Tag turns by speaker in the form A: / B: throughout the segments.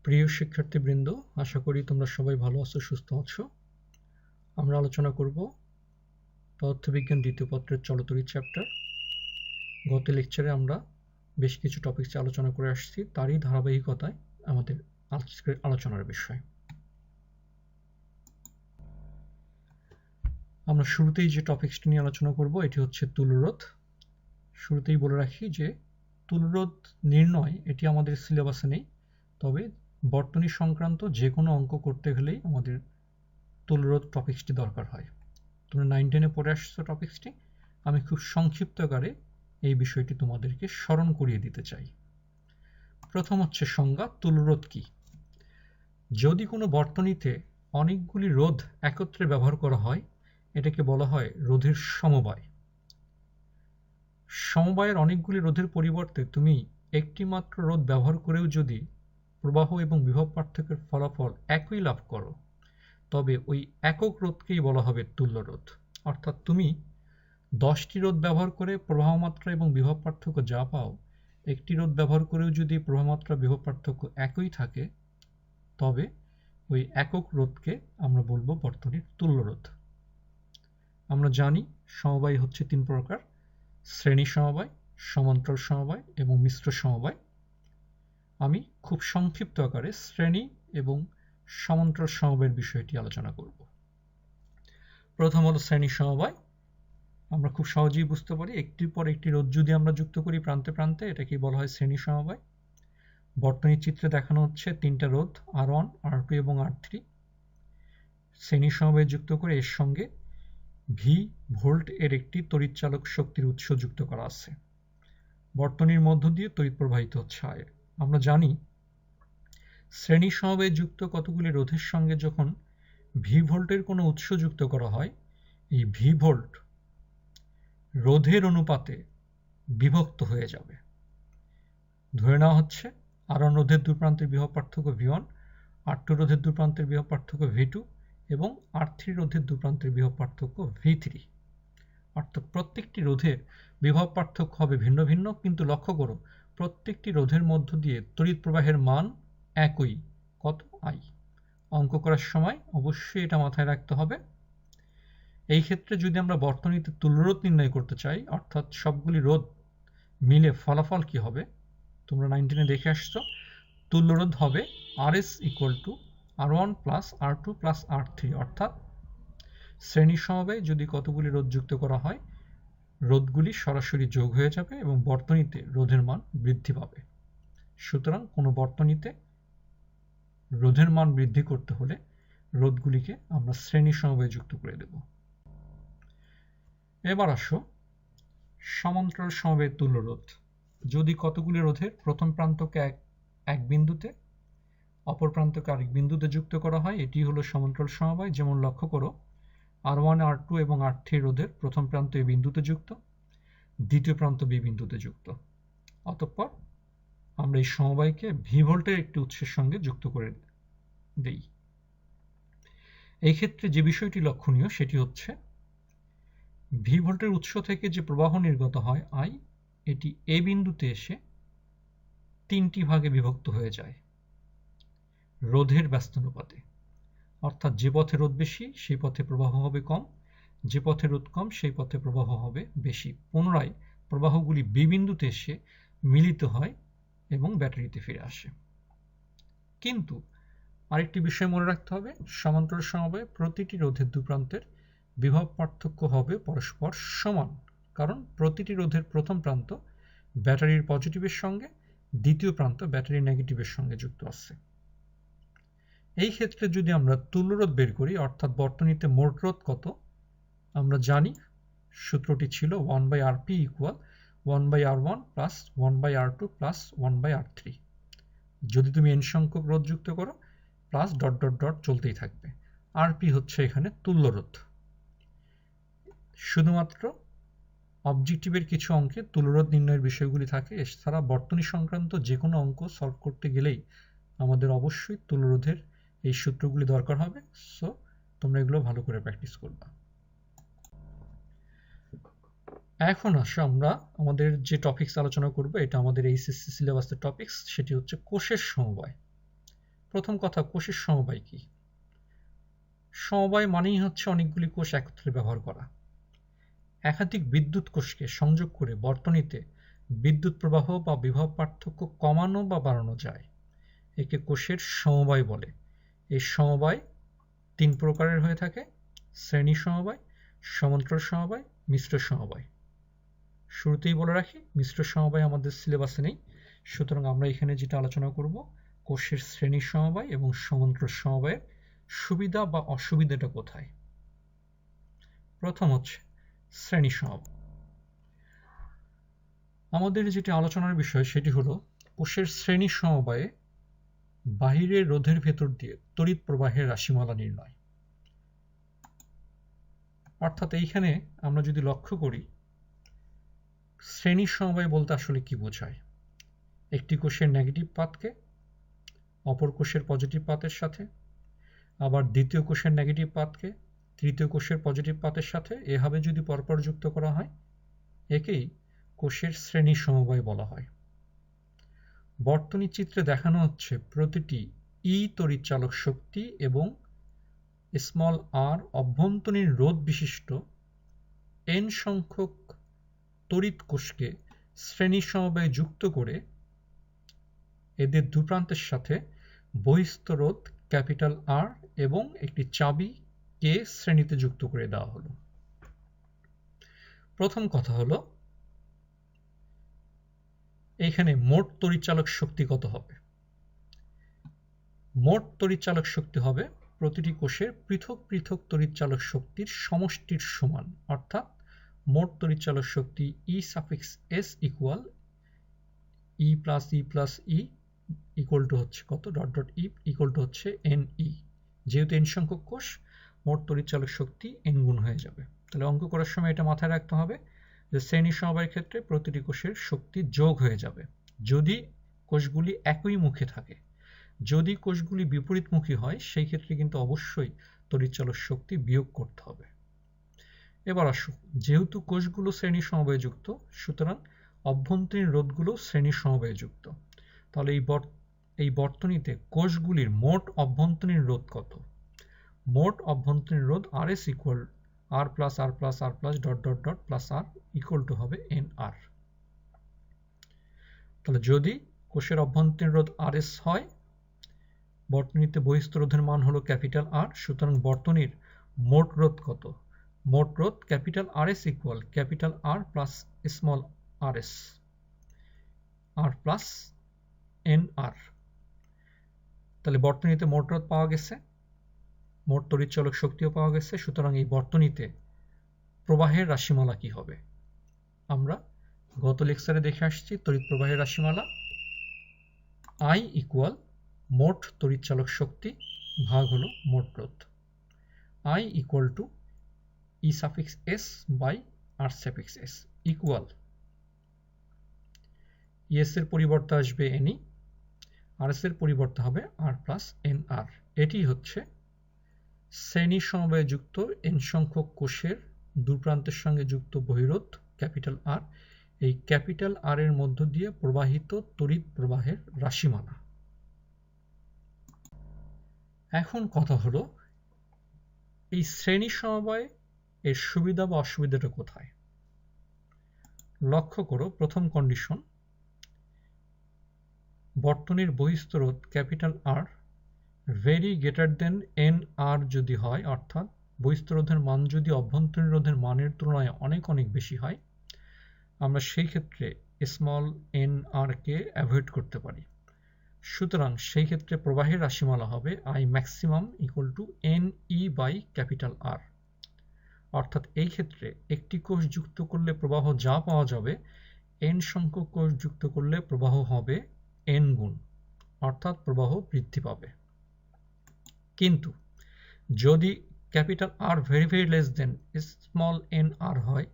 A: প্রিয় শিক্ষার্থীবৃন্দ, আশা করি তোমরা সবাই ভালো আছো, সুস্থ আছো। আমরা আলোচনা করব পদার্থবিজ্ঞান দ্বিতীয় পত্রের চলতরিৎ চ্যাপ্টার। গত লেকচারে আমরা বেশ কিছু টপিকস আলোচনা করে আসছি, তারই ধারাবাহিকতায় আমাদের আজকের আলোচনার বিষয়। আমরা শুরুতেই যে টপিকসটি নিয়ে আলোচনা করব এটি হচ্ছে তুল্যরোধ। শুরুতেই বলে রাখি যে তুল্যরোধ নির্ণয় এটি আমাদের সিলেবাসে নেই, তবে বর্তনী সংক্রান্ত যে কোনো অঙ্ক করতে গেলেই আমাদের তুল্যরোধ টপিকসটি দরকার হয়। তোমরা 9-10-এ পড়ে আসছো টপিকসটি, আমি খুব সংক্ষিপ্ত আকারে এই বিষয়টি তোমাদেরকে স্মরণ করিয়ে দিতে চাই। প্রথম হচ্ছে সংজ্ঞা, তুল্যরোধ কি। যদি কোনো বর্তনীতে অনেকগুলি রোধ একত্রে ব্যবহার করা হয়, এটাকে বলা হয় রোধের সমবায়। সমবায়ের অনেকগুলি রোধের পরিবর্তে তুমি একটি মাত্র রোধ ব্যবহার করেও যদি প্রবাহ এবং বিভব পার্থক্যের ফলাফল একই লাভ করো, তবে ওই একক রোধকেই বলা হবে তুল্যরোধ। অর্থাৎ তুমি 10টি রোধ ব্যবহার করে প্রবাহমাত্রা এবং বিভব পার্থক্য যা পাও, একটি রোধ ব্যবহার করেও যদি প্রবাহমাত্রা বিভব পার্থক্য একই থাকে, তবে ওই একক রোধকে আমরা বলবো বর্তনীর তুল্যরোধ। আমরা জানি সমবায় হচ্ছে 3 প্রকার: শ্রেণী সমবায়, সমান্তরাল সমবায় এবং মিশ্র সমবায়। আমি খুব সংক্ষিপ্ত আকারে শ্রেণী এবং সমান্তরাল সমবায়ের বিষয়টি আলোচনা করব। প্রথম হলো শ্রেণী সমবায়। আমরা খুব সহজেই বুঝতে পারি, একটির পর একটি রোধ যদি আমরা যুক্ত করি প্রান্তে প্রান্তে, এটাকেই বলা হয় শ্রেণী সমবায়। বর্তনী চিত্রে দেখানো হচ্ছে 3টা রোধ R1, R2 এবং R3 শ্রেণী সমবায়ে যুক্ত করে এর সঙ্গে ভি ভোল্ট এর একটি তড়িৎচালক শক্তির উৎস যুক্ত করা আছে। বর্তনীর মধ্য দিয়ে তড়িৎ প্রবাহিত হচ্ছে I। আমরা জানি শ্রেণী সমবায়ে যুক্ত কতগুলি রোধের সঙ্গে যখন ভি ভোল্টের কোনো উৎস যুক্ত করা হয়, এই ভি ভোল্ট রোধের অনুপাতে বিভক্ত হয়ে যাবে। ধরে নেওয়া হচ্ছে R1 রোধের দুই প্রান্তের বিভব পার্থক্য V1, R2 রোধের দুই প্রান্তের বিভব পার্থক্য V2 এবং R3 রোধের দুই প্রান্তের বিভব পার্থক্য V3। অর্থাৎ প্রত্যেকটি রোধের বিভব পার্থক্য হবে ভিন্ন ভিন্ন, কিন্তু লক্ষ্য করো প্রত্যেকটি রোধের মধ্য দিয়ে তড়িৎ প্রবাহের মান একই, কত? I। অঙ্ক করার সময় অবশ্যই এটা মাথায় রাখতে হবে। এই ক্ষেত্রে যদি আমরা বর্তনীতে তুল্যরোধ নির্ণয় করতে চাই, অর্থাৎ সবগুলি রোধ মিলে ফলাফল কি হবে, তোমরা 9-10-এ দেখে আসছো, তুল্যরোধ হবে RS = R1 + R2 + R3। অর্থাৎ শ্রেণী সমবায়ে যদি কতগুলি রোধ যুক্ত করা হয়, রোধগুলি সরাসরি যোগ হয়ে যাবে এবং বর্তনীতে রোধের মান বৃদ্ধি পাবে। সুতরাং কোনো বর্তনীতে রোধের মান বৃদ্ধি করতে হলে রোধগুলিকে আমরা শ্রেণী সমবায়ে যুক্ত করে দেব। এবার আসো সমান্তরাল সমবায়ের তুল্যরোধ। যদি কতগুলি রোধের প্রথম প্রান্তকে এক বিন্দুতে, অপর প্রান্তকে আরেক বিন্দুতে যুক্ত করা হয়, এটি হলো সমান্তরাল সমবায়। যেমন লক্ষ্য করো R1, R2 এবং R3 রোধের প্রথম প্রান্ত এ বিন্দুতে যুক্ত, দ্বিতীয় প্রান্ত বি বিন্দুতে যুক্ত। অতঃপর আমরা এই সমবায়কে ভি ভোল্টের একটি উৎসের সঙ্গে যুক্ত করে দেই। এই ক্ষেত্রে যে বিষয়টি লক্ষণীয় সেটি হচ্ছে ভি ভোল্টের উৎস থেকে যে প্রবাহ নির্গত হয় I, এটি এ বিন্দুতে এসে 3টি ভাগে বিভক্ত হয়ে যায় রোধের ব্যস্তানুপাতে। অর্থাৎ যে পথে রোধ বেশি সেই পথে প্রবাহ হবে কম, যে পথে রোধ কম সেই পথে প্রবাহ হবে বেশি। পুনরায় প্রবাহগুলি বি বিন্দুতে এসে মিলিত হয় এবং ব্যাটারিতে ফিরে আসে। কিন্তু আরেকটি বিষয় মনে রাখতে হবে, সমান্তরাল সমবায়ে প্রতিটি রোধের দুই প্রান্তের বিভব পার্থক্য হবে পরস্পর সমান, কারণ প্রতিটি রোধের প্রথম প্রান্ত ব্যাটারির পজিটিভের সঙ্গে, দ্বিতীয় প্রান্ত ব্যাটারির নেগেটিভের সঙ্গে যুক্ত আছে। এই ক্ষেত্রে যদি আমরা তুল্যরোধ বের করি, অর্থাৎ বর্তনীতে মোট রোধ কত, আমরা জানি সূত্রটি ছিল 1/Rp = 1/R1 + 1/R2 + 1/R3। যদি তুমি n সংখ্যক রোধ যুক্ত করো, প্লাস ... চলতেই থাকবে। Rp হচ্ছে এখানে তুল্যরোধ। শুধুমাত্র অবজেক্টিভের কিছু অঙ্কে তুল্যরোধ নির্ণয়ের বিষয়গুলি থাকে, এছাড়া বর্তনী সংক্রান্ত যে কোনো অঙ্ক সলভ করতে গেলেই আমাদের অবশ্যই তুল্যরোধের এই সূত্রগুলি দরকার হবে। সো তোমরা এগুলো ভালো করে প্র্যাকটিস করবা। এখন আসো আমরা আমাদের যে টপিকস আলোচনা করব, এটা আমাদের এইচএসসি সিলেবাসের টপিকস, সেটি হচ্ছে কোষের সমবায়। প্রথম কথা, কোষের সমবায় কি? সমবায় মানেই হচ্ছে অনেকগুলি কোষ একত্রে ব্যবহার করা। একাধিক বিদ্যুৎ কোষকে সংযোগ করে বর্তনীতে বিদ্যুৎ প্রবাহ বা বিভব পার্থক্য কমানো বা বাড়ানো যায়। একে কোষের সমবায় বলে। এই সমবায় 3 প্রকারের হয়ে থাকে: শ্রেণী সমবায়, সমান্তরাল সমবায়, মিশ্র সমবায়। শুরুতেই বলে রাখি, মিশ্র সমবায় আমাদের সিলেবাসে নেই, সুতরাং আমরা এখানে যেটা আলোচনা করব কোষের শ্রেণী সমবায় এবং সমান্তরাল সমবায়ের সুবিধা বা অসুবিধাটা কোথায়। প্রথম হচ্ছে শ্রেণী সমবায়। আমাদের যেটি আলোচনার বিষয় সেটি হলো কোষের শ্রেণী সমবায়ে বাহিরের রোধের ভেতর দিয়ে তড়িৎ প্রবাহের রাশিমালা নির্ণয়। অর্থাৎ এইখানে আমরা যদি লক্ষ্য করি, শ্রেণী সমবায় বলতে আসলে কি বোঝায়? একটি কোষের নেগেটিভ পাথকে অপর কোষের পজিটিভ পাথের সাথে, আবার দ্বিতীয় কোষের নেগেটিভ পাথকে তৃতীয় কোষের পজিটিভ পাথের সাথে এভাবে যদি পরপর যুক্ত করা হয়, একেই কোষের শ্রেণী সমবায় বলা হয়। বর্তনী চিত্রে দেখানো হচ্ছে প্রতিটি ই তড়িৎচালক শক্তি এবং স্মল আর অভ্যন্তরীণ রোধ বিশিষ্ট এন সংখ্যক তড়িৎ কোষকে শ্রেণী সমবায়ে যুক্ত করে এদের দুপ্রান্তের সাথে বহিস্থ রোধ ক্যাপিটাল আর এবং একটি চাবি কে শ্রেণীতে যুক্ত করে দেওয়া হলো। প্রথম কথা হলো, এইখানে মোট তড়িৎচালক শক্তি কত হবে? মোট তড়িৎচালক শক্তি হবে প্রতিটি কোষের পৃথক পৃথক তড়িৎচালক শক্তির সমষ্টির সমান। অর্থাৎ মোট তড়িৎচালক শক্তি E suffix S equal E plus E plus E equal to হচ্ছে কত, dot dot E equal to হচ্ছে এন ই। যেহেতু এন সংখ্যক কোষ, মোট তড়িৎচালক শক্তি এন গুণ হয়ে যাবে। তাহলে অঙ্ক করার সময় এটা মাথায় রাখতে হবে যে শ্রেণী সমবায়ের ক্ষেত্রে প্রতিটি কোষের শক্তি যোগ হয়ে যাবে যদি কোষগুলি একই মুখে থাকে। যদি কোষগুলি বিপরীতমুখী হয় সেই ক্ষেত্রে কিন্তু অবশ্যই তড়িৎচালক শক্তি বিয়োগ করতে হবে। এবার আসুন, যেহেতু কোষগুলো শ্রেণী সমবায়ে যুক্ত, সুতরাং অভ্যন্তরীণ রোধগুলো শ্রেণী সমবায়ে যুক্ত। তাহলে এই বর্তনীতে কোষগুলির মোট অভ্যন্তরীণ রোধ কত? মোট অভ্যন্তরীণ রোধ R S equal R plus R plus R plus dot dot dot plus R equal to হবে এন আর। তাহলে যদি কোষের অভ্যন্তরীণ রোধ আর এস হয়, বর্তনীতে বহিস্থ রোধের মান হলো ক্যাপিটাল আর, সুতরাং বর্তনীর মোট রোধ কত? মোট রোধ capital R S equal capital R plus small R S R plus N R. তাহলে বর্তনীতে মোট রোধ পাওয়া গেছে, মোট তড়িৎচালক শক্তিও পাওয়া গেছে, সুতরাং এই বর্তনীতে প্রবাহের রাশিমালা কি হবে? আমরা গত লেকচারে দেখে আসছি তড়িৎ প্রবাহের রাশিমালা আই ইকুয়াল মোট তড়িৎচালক শক্তি ভাগ হলো মোট রোধ। I equal to E suffix S by R suffix S equal, ES এর পরিবর্তে আসবে এনই, আর এস এর পরিবর্তে হবে আর প্লাস এন আর। এটি হচ্ছে শ্রেণী সমবায়ে যুক্ত এন সংখ্যক কোষের দুপ্রান্তের সঙ্গে যুক্ত বহিরোধ ক্যাপিটাল আর। এই ক্যাপিটাল আর এর মধ্য দিয়ে প্রবাহিত তড়িৎ প্রবাহের রাশিমালা। এখন কথা হলো, এই শ্রেণী সমবায় এর সুবিধা বা অসুবিধাটা কোথায়? লক্ষ্য করো, প্রথম কন্ডিশন, বর্তনীর বহিস্থ রোধ capital R very greater than N R যদি হয়, অর্থাৎ বহিস্থ রোধের মান যদি অভ্যন্তরীণ রোধের মানের তুলনায় অনেক অনেক বেশি হয়, আমরা সেই ক্ষেত্রে স্মল এন আর কে অ্যাভয়েড করতে পারি। সুতরাং সেই ক্ষেত্রে প্রবাহের রাশিমালা হবে I maximum equal to N E by capital R. অর্থাৎ এই ক্ষেত্রে একটি কোষ যুক্ত করলে প্রবাহ যা পাওয়া যাবে, এন সংখ্যক কোষ যুক্ত করলে প্রবাহ হবে এন গুণ, অর্থাৎ প্রবাহ বৃদ্ধি পাবে। কিন্তু যদি capital R very very less than small N R হয়,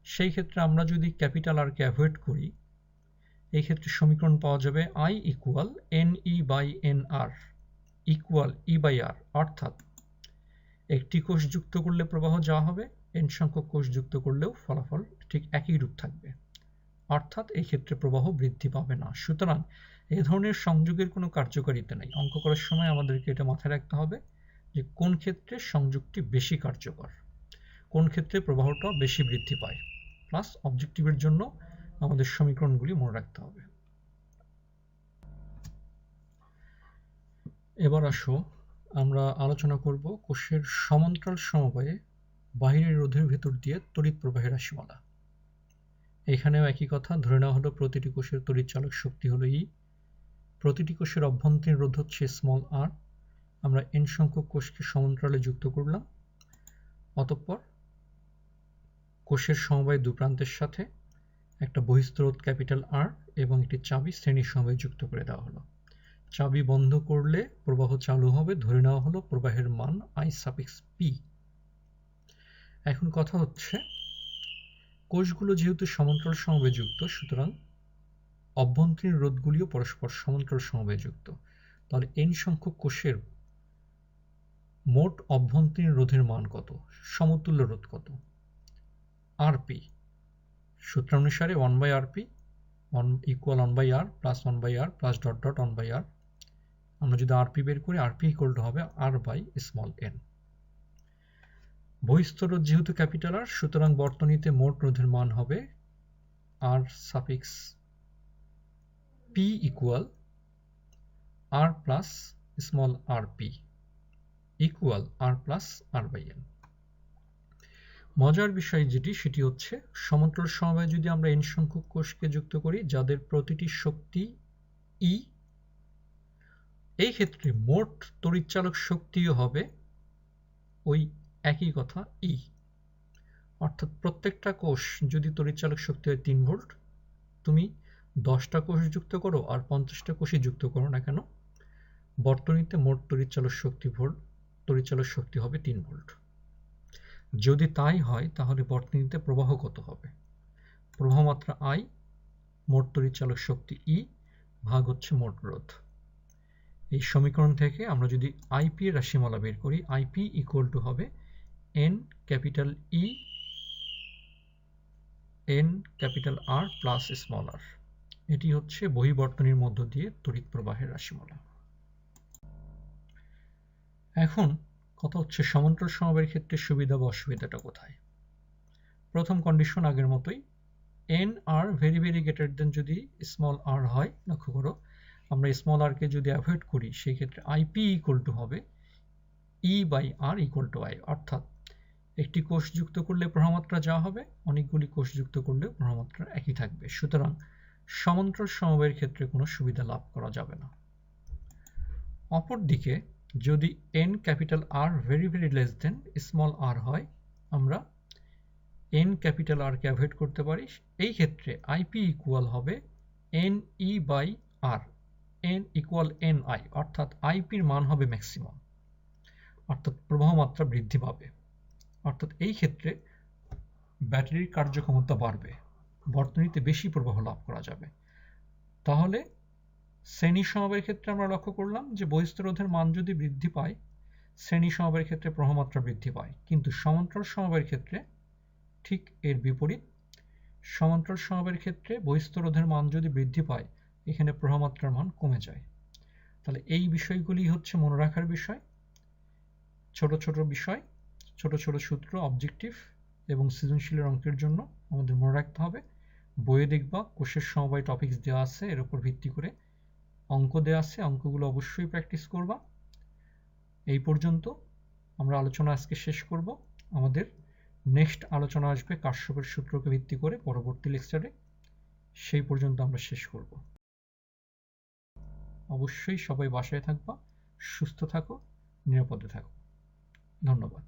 A: সেই ক্ষেত্রে আমরা যদি ক্যাপিটাল আর কে অ্যাভয়েড করি, এই ক্ষেত্রে সমীকরণ পাওয়া যাবে I equal N E by N R equal E by R. অর্থাৎ একটি কোষ যুক্ত করলে প্রবাহ যা হবে, এন সংখ্যক কোষ যুক্ত করলেও ফলাফল ঠিক একই রূপ থাকবে, অর্থাৎ এই ক্ষেত্রে প্রবাহ বৃদ্ধি পাবে না। সুতরাং এই ধরনের সংযোগের কোনো কার্যকারিতা নেই। অঙ্ক করার সময় আমাদেরকে এটা মাথায় রাখতে হবে যে কোন ক্ষেত্রে সংযোগটি বেশি কার্যকর, কোন ক্ষেত্রে প্রবাহটা বেশি বৃদ্ধি পায়, প্লাস অবজেক্টিভের জন্য আমাদের সমীকরণগুলি মনে রাখতে হবে। এবার আসো আমরা আলোচনা করব কোষের সমান্তরাল সমবায়ে বাহিরের রোধের ভেতর দিয়ে তড়িৎ প্রবাহের রাশিমালা। এখানেও একই কথা, ধরে নেওয়া হলো প্রতিটি কোষের তড়িৎ চালক শক্তি হলো ই, প্রতিটি কোষের অভ্যন্তরীণ রোধ হচ্ছে স্মল আর। আমরা এন সংখ্যক কোষকে সমান্তরালে যুক্ত করলাম, অতঃপর কোষের সমবায় দু প্রান্তের সাথে একটা বহিস্থ রোধ ক্যাপিটাল আর এবং একটি চাবি শ্রেণীর সমবায়ে যুক্ত করে দেওয়া হলো। চাবি বন্ধ করলে প্রবাহ চালু হবে, ধরে নেওয়া হলো প্রবাহের মান আই সাফিক্স পি। এখন কথা হচ্ছে কোষগুলো যেহেতু সমান্তরাল সমবায়ে যুক্ত, সুতরাং অভ্যন্তরীণ রোধগুলিও পরস্পর সমান্তরাল সমবায়ে যুক্ত। তাহলে এন সংখ্যক কোষের মোট অভ্যন্তরীণ রোধের মান কত, সমতুল্য রোধ কত? আরপি সূত্রানুসারে 1/rp equal 1/r plus 1/r plus dot dot 1/r। আমরা যদি আরপি বের করি, আরপি ইকুয়াল টু হবে আর বাই স্মল এন। বহিস্থ রোধ যেহেতু ক্যাপিটাল আর, সুতরাং বর্তনীতে মোট রোধের মান হবে R suffix P equal R plus small R P equal R plus R by N. মজার বিষয় যেটি, সেটি হচ্ছে সমান্তরাল সমবায়ে যদি আমরা এন সংখ্যক কোষকে যুক্ত করি যাদের প্রতিটি শক্তি ই, এই ক্ষেত্রে মোট তড়িৎচালক শক্তিও হবে ওই একই কথা ই। অর্থাৎ প্রত্যেকটা কোষ যদি তড়িৎচালক শক্তি হয় 3 ভোল্ট, তুমি 10টা কোষ যুক্ত করো আর 50টা কোষই যুক্ত করো না কেন, বর্তনীতে মোট তড়িৎচালক শক্তি হবে 3 ভোল্ট। যদি তাই হয় তাহলে বর্তনীতে প্রবাহ কত হবে? প্রবাহ মাত্রা আই, মোট তড়িৎচালক শক্তি ই ভাগ হচ্ছে মোট রোধ। এই সমীকরণ থেকে আমরা যদি আইপি এর রাশিমালা বের করি, আইপি ইকুয়াল টু হবে N capital E N capital R plus small R. এটি হচ্ছে বহিবর্তনীর মধ্য দিয়ে তড়িৎ প্রবাহের রাশিমালা। এখন কথা হচ্ছে সমান্তরাল সমবায়ের ক্ষেত্রে সুবিধা বা অসুবিধাটা কোথায়? প্রথম কন্ডিশন আগের মতোই, এন আর ভেরি ভেরি গ্রেটার দেন যদি স্মল আর হয়। লক্ষ্য করো, আমরা স্মল আর কে যদি অ্যাভয়েড করি সেই ক্ষেত্রে আইপি ইকুয়াল টু হবে E by R equal to I. অর্থাৎ একটি কোষ যুক্ত করলে প্রবাহমাত্রা যা হবে, অনেকগুলি কোষ যুক্ত করলে প্রবাহমাত্রা একই থাকবে। সুতরাং সমান্তরাল সমবায়ের ক্ষেত্রে কোনো সুবিধা লাভ করা যাবে না। অপরদিকে যদি N capital R very very less than small R হয়, আমরা এন ক্যাপিটাল আর কে অ্যাভয়েড করতে পারি। এই ক্ষেত্রে আইপি ইকুয়াল হবে N E by R, N equal N I, অর্থাৎ আইপির মান হবে ম্যাক্সিমাম, অর্থাৎ প্রবাহ মাত্রা বৃদ্ধি পাবে। অর্থাৎ এই ক্ষেত্রে ব্যাটারির কার্যক্ষমতা বাড়বে, বর্তনীতে বেশি প্রবাহ লাভ করা যাবে। তাহলে শ্রেণী সমবায়ের ক্ষেত্রে আমরা লক্ষ্য করলাম যে বহিস্থ রোধের মান যদি বৃদ্ধি পায়, শ্রেণী সমবায়ের ক্ষেত্রে প্রবাহমাত্রা বৃদ্ধি পায়, কিন্তু সমান্তরাল সমবায়ের ক্ষেত্রে ঠিক এর বিপরীত। সমান্তরাল সমবায়ের ক্ষেত্রে বহিস্থ রোধের মান যদি বৃদ্ধি পায়, এখানে প্রবাহমাত্রার মান কমে যায়। তাহলে এই বিষয়গুলি হচ্ছে মনে রাখার বিষয়। ছোট ছোট বিষয়, ছোট ছোট সূত্র, অবজেক্টিভ এবং সৃজনশীলের অঙ্কের জন্য আমাদের মনে রাখতে হবে। বইয়ে দেখবা কোষের সমবায় টপিকস দেওয়া আছে, এর উপর ভিত্তি করে অঙ্ক দেওয়া আছে, অঙ্কগুলো অবশ্যই প্র্যাকটিস করবা। এই পর্যন্ত আমরা আলোচনা আজকে শেষ করব। আমাদের নেক্সট আলোচনা আসবে কার্শফের সূত্রকে ভিত্তি করে পরবর্তী লেকচারে। সেই পর্যন্ত আমরা শেষ করব। অবশ্যই সবাই বাসায় থাকবা, সুস্থ থাকো, নিরাপদে থাকো। ধন্যবাদ।